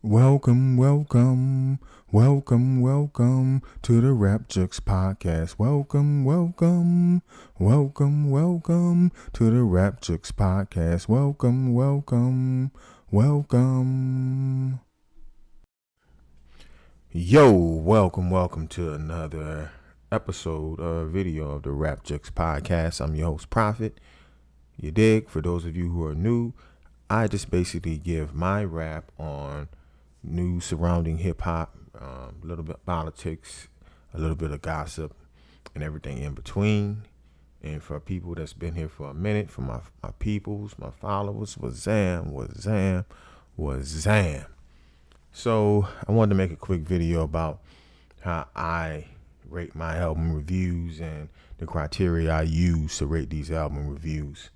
Welcome to the Jux Podcast. Welcome to the Jux Podcast. Welcome. Yo, welcome to another episode or video of the Jux Podcast. I'm your host, Profhit. You dig? For those of you who are new, I just basically give my rap on news surrounding hip hop, a little bit of politics, a little bit of gossip, and everything in between. And for people that's been here for a minute, for my peoples, my followers, was Zam. So I wanted to make a quick video about how I rate my album reviews and the criteria I use to rate these album reviews.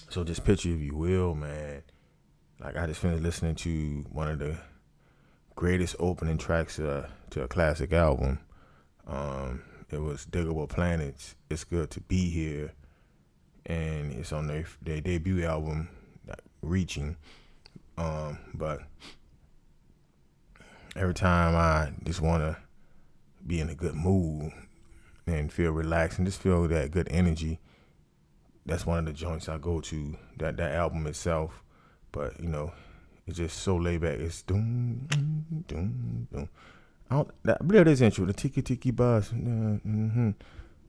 So just picture, if you will, man, like I just finished listening to one of the greatest opening tracks to a classic album. It was Diggable Planets, It's Good to Be Here, and it's on their debut album, Reaching. But every time I just want to be in a good mood and feel relaxed and just feel that good energy, that's one of the joints I go to, that album itself. But, you know, it's just so laid back. It's doom, doom, doom. I believe this intro, the tiki tiki buzz. Meet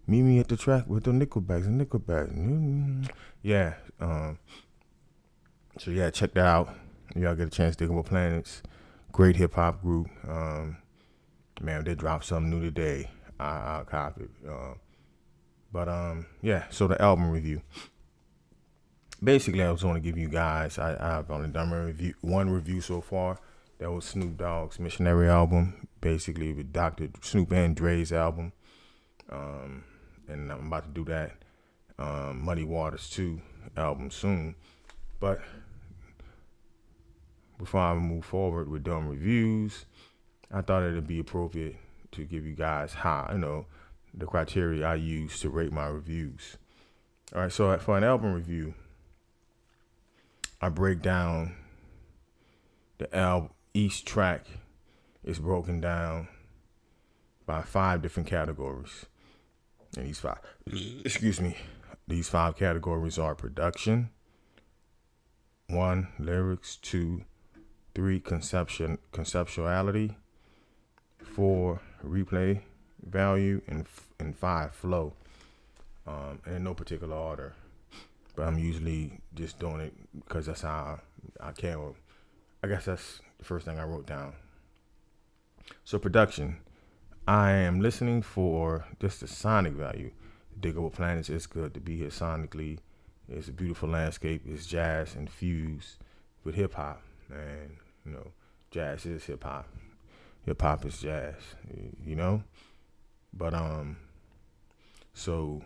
me at the track with the nickelbacks. Yeah. So, yeah, check that out. Y'all get a chance. Diggable Planets. Great hip hop group. Man, they dropped something new today. I'll copy it. Yeah, so the album review. Basically, I was going to give you guys, I've only done one review so far. That was Snoop Dogg's Missionary album, basically with Dr. Snoop and Dre's album. And I'm about to do that Muddy Waters 2 album soon. But before I move forward with dumb reviews, I thought it'd be appropriate to give you guys the criteria I use to rate my reviews. All right, so for an album review, I break down the album. Each track is broken down by 5 different categories. And these 5 categories are production, 1, lyrics, 2, 3, conceptuality, 4, replay value, and 5, flow. And in no particular order, but I'm usually just doing it because that's how I can. I guess that's the first thing I wrote down. So production, I am listening for just the sonic value. Diggable Planets, It's Good to Be Here sonically. It's a beautiful landscape. It's jazz infused with hip hop, and jazz is hip hop. Hip hop is jazz, But so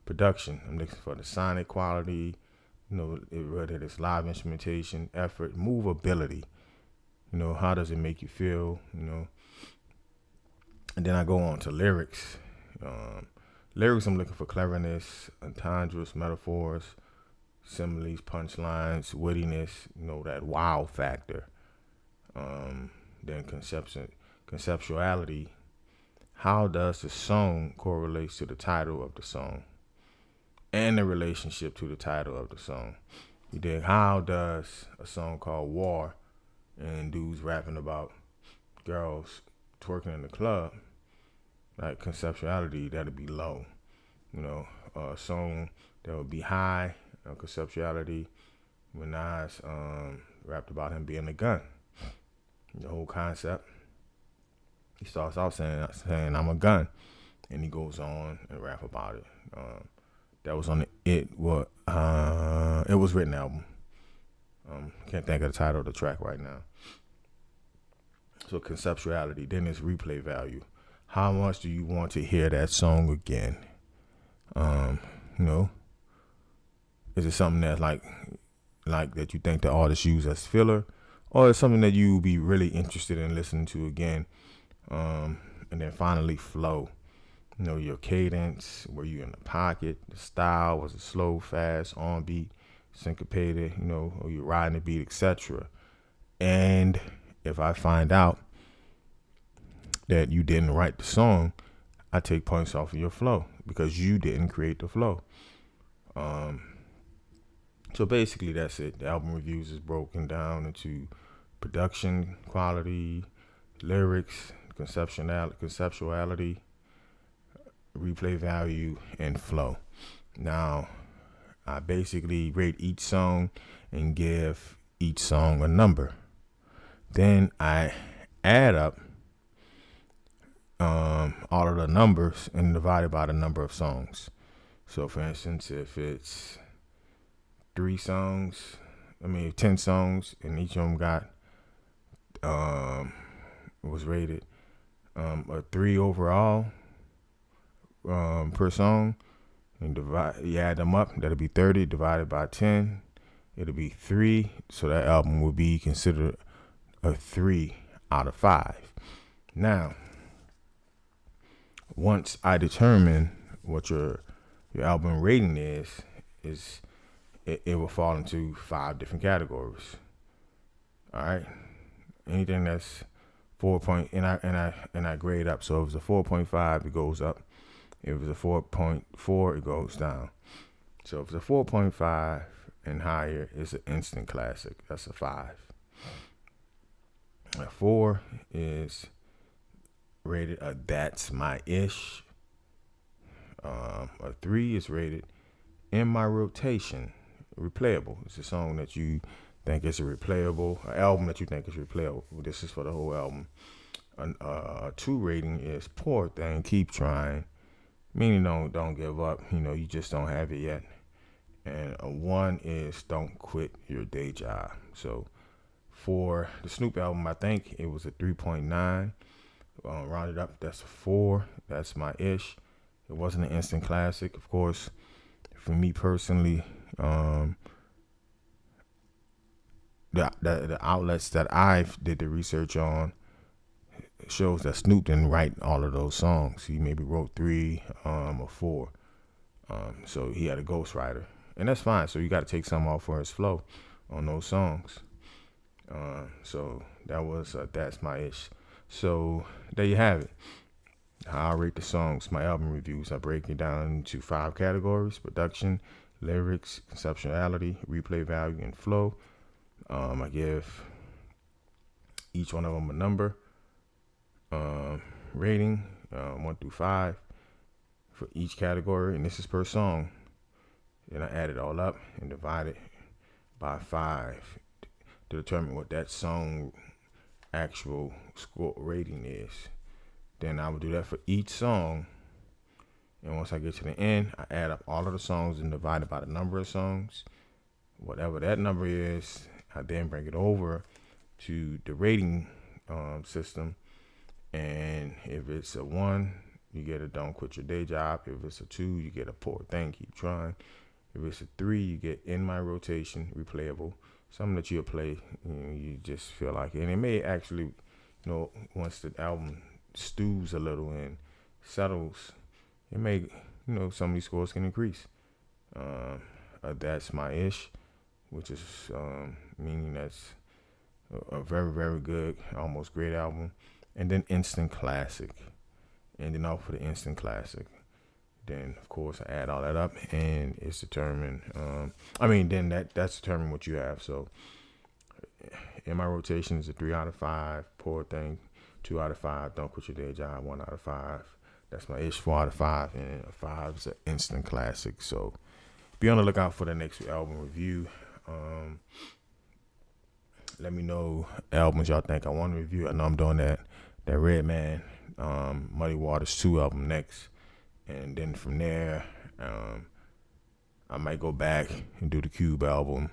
production, I'm looking for the sonic quality, whether it's live instrumentation, effort, movability. How does it make you feel? And then I go on to lyrics. Lyrics, I'm looking for cleverness, entendres, metaphors, similes, punchlines, wittiness. That wow factor. Then conceptuality. How does the song correlate to the title of the song and the relationship to the title of the song? You dig? How does a song called War and dudes rapping about girls twerking in the club, like conceptuality, that'd be low. A song that would be high conceptuality when Nas rapped about him being a gun. The whole concept. He starts out saying I'm a gun, and he goes on and rap about it. That was on the It Was Written album. Can't think of the title of the track right now. So conceptuality, then it's replay value. How much do you want to hear that song again? Is it something that's like that you think the artist used as filler, or is something that you would be really interested in listening to again? And then finally, flow. Your cadence, were you in the pocket? The style, was it slow, fast, on beat, syncopated, or you're riding the beat, etc. And if I find out that you didn't write the song, I take points off of your flow because you didn't create the flow. So basically, that's it. The album reviews is broken down into production quality, lyrics, conceptuality, replay value, and flow. Now, I basically rate each song and give each song a number. Then I add up all of the numbers and divide it by the number of songs. So, for instance, if it's 10 songs, and each of them got was rated a 3 overall per song, and you add them up, that'll be 30 divided by 10, it'll be 3. So that album will be considered a 3 out of 5. Now, once I determine what your album rating is it will fall into 5 different categories. All right, anything that's 4 point, and I grade up. So if it's a 4.5, it goes up. If it's a 4.4, it goes down. So if it's a 4.5 and higher, it's an instant classic. That's a 5. A 4 is rated a that's my ish. A 3 is rated in my rotation, replayable. It's a song that you think is replayable, an album that you think is replayable. This is for the whole album. A 2 rating is poor thing, keep trying, meaning don't give up. You just don't have it yet. And a 1 is don't quit your day job. So for the Snoop album, I think it was a 3.9. Rounded up, that's a 4. That's my ish. It wasn't an instant classic, of course. For me personally, the outlets that I've did the research on shows that Snoop didn't write all of those songs. He maybe wrote 3 or 4. So he had a ghostwriter, and that's fine. So you got to take some off for his flow on those songs. So that was that's my ish. So there you have it. How I rate the songs, my album reviews. I break it down into 5 categories: production, lyrics, conceptuality, replay value, and flow. I give each one of them a number, rating, 1 through 5 for each category, and this is per song. Then I add it all up and divide it by 5 to determine what that song actual score rating is. Then I would do that for each song, and once I get to the end, I add up all of the songs and divide it by the number of songs. Whatever that number is, I then bring it over to the rating system, and if it's a 1, you get a don't quit your day job. If it's a 2, you get a poor thing, keep trying. If it's a 3, you get in my rotation, replayable, something that you'll play, you just feel like it. And it may actually, once the album stews a little and settles, it may, some of these scores can increase. That's my ish, which is meaning that's a very, very good, almost great album. And then instant classic, ending off with an instant classic. Then of course I add all that up, and it's determined. Then that's determined what you have. So in my rotation is a 3 out of 5, poor thing, 2 out of 5, don't quit your day job, 1 out of 5. That's my ish, 4 out of 5, and a 5 is an instant classic. So be on the lookout for the next album review. Let me know albums y'all think I want to review. I know I'm doing that Redman, Muddy Waters 2 album next. And then from there, I might go back and do the Cube album,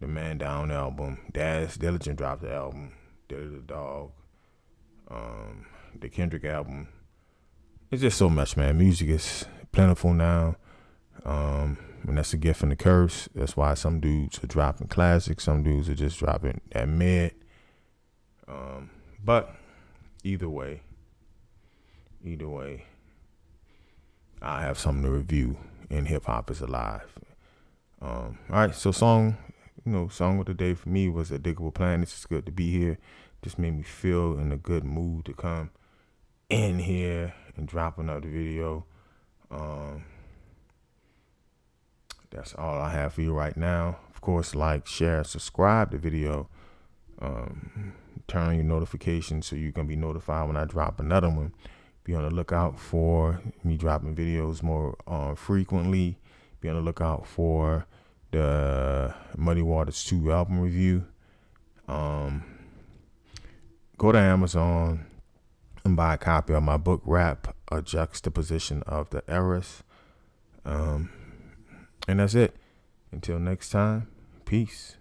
the Man Down album, Daz Diligent dropped the album, Dilly the Dog, the Kendrick album. It's just so much, man. Music is plentiful now, and that's a gift and a curse. That's why some dudes are dropping classics, some dudes are just dropping that mid. But either way, I have something to review, and hip hop is alive. All right, so song of the day for me was Addictable Planets. It's good to be here. Just made me feel in a good mood to come in here and drop another video. That's all I have for you right now. Of course, like, share, subscribe the video. Turn on your notifications so you're gonna be notified when I drop another one. Be on the lookout for me dropping videos more frequently. Be on the lookout for the Muddy Waters 2 album review. Go to Amazon and buy a copy of my book wRap, A Juxtaposition of the Eras. And that's it. Until next time, peace.